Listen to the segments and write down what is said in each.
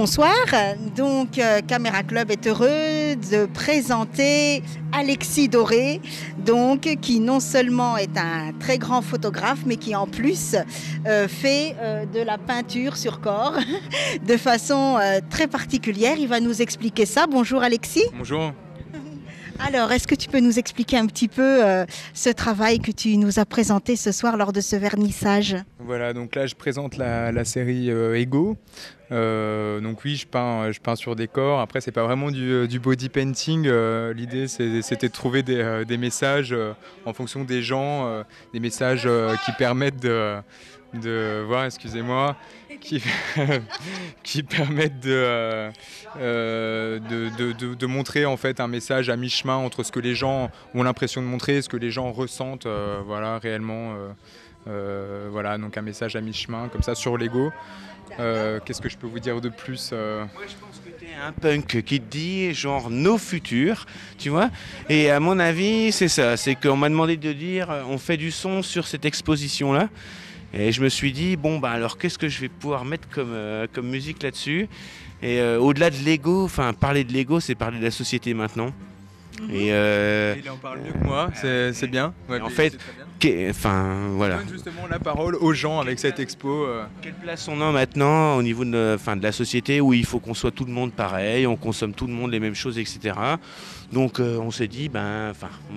Bonsoir, donc Caméra Club est heureux de présenter Alexis Doré, donc, qui non seulement est un très grand photographe, mais qui en plus fait de la peinture sur corps de façon très particulière. Il va nous expliquer ça. Bonjour Alexis. Bonjour. Alors, est-ce que tu peux nous expliquer un petit peu ce travail que tu nous as présenté ce soir lors de ce vernissage? Voilà, donc là je présente la série Ego. Donc oui, je peins sur des corps. Après, c'est pas vraiment du body painting. L'idée, c'était de trouver des messages en fonction des gens, des messages qui permettent de voir, excusez-moi, qui permettent de montrer en fait un message à mi-chemin entre ce que les gens ont l'impression de montrer et ce que les gens ressentent voilà, réellement. Voilà, donc un message à mi-chemin, comme ça, sur l'ego. Qu'est-ce que je peux vous dire de plus Moi, je pense que tu es un punk qui te dit genre nos futurs, tu vois. Et à mon avis, c'est ça. C'est qu'on m'a demandé de dire on fait du son sur cette exposition-là. Et je me suis dit, bon, bah alors qu'est-ce que je vais pouvoir mettre comme musique là-dessus? Et au-delà de l'ego, enfin, parler de l'ego, c'est parler de la société maintenant. Et il en parle mieux que moi, c'est bien. Ouais, en fait, enfin voilà. Donne justement la parole aux gens avec cette expo. Quelle place on a maintenant au niveau de la société où il faut qu'on soit tout le monde pareil, on consomme tout le monde les mêmes choses, etc. Donc on s'est dit,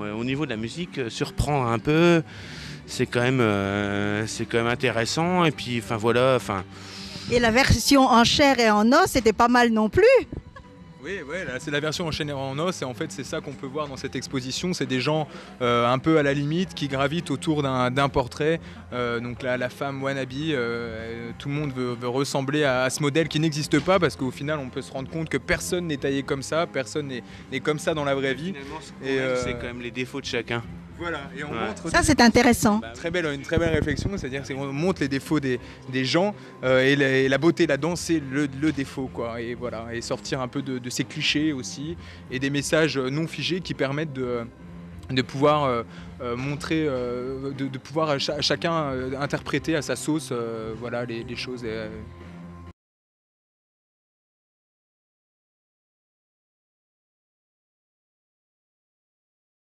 au niveau de la musique, surprendre un peu, c'est quand même intéressant. Et puis, voilà. Et la version en chair et en os, c'était pas mal non plus. Oui, là, c'est la version enchaînée en os et en fait c'est ça qu'on peut voir dans cette exposition, c'est des gens un peu à la limite qui gravitent autour d'un portrait, donc là, la femme wannabe, tout le monde veut ressembler à ce modèle qui n'existe pas parce qu'au final on peut se rendre compte que personne n'est taillé comme ça, personne n'est comme ça dans la vraie vie. Finalement, c'est quand même les défauts de chacun. Voilà, et on montre ça c'est intéressant. Une très belle réflexion, c'est-à-dire qu'on montre les défauts des gens et la beauté là-dedans c'est le défaut quoi. Et voilà, et sortir un peu de ces clichés aussi et des messages non figés qui permettent de pouvoir montrer, de pouvoir chacun interpréter à sa sauce voilà, les choses.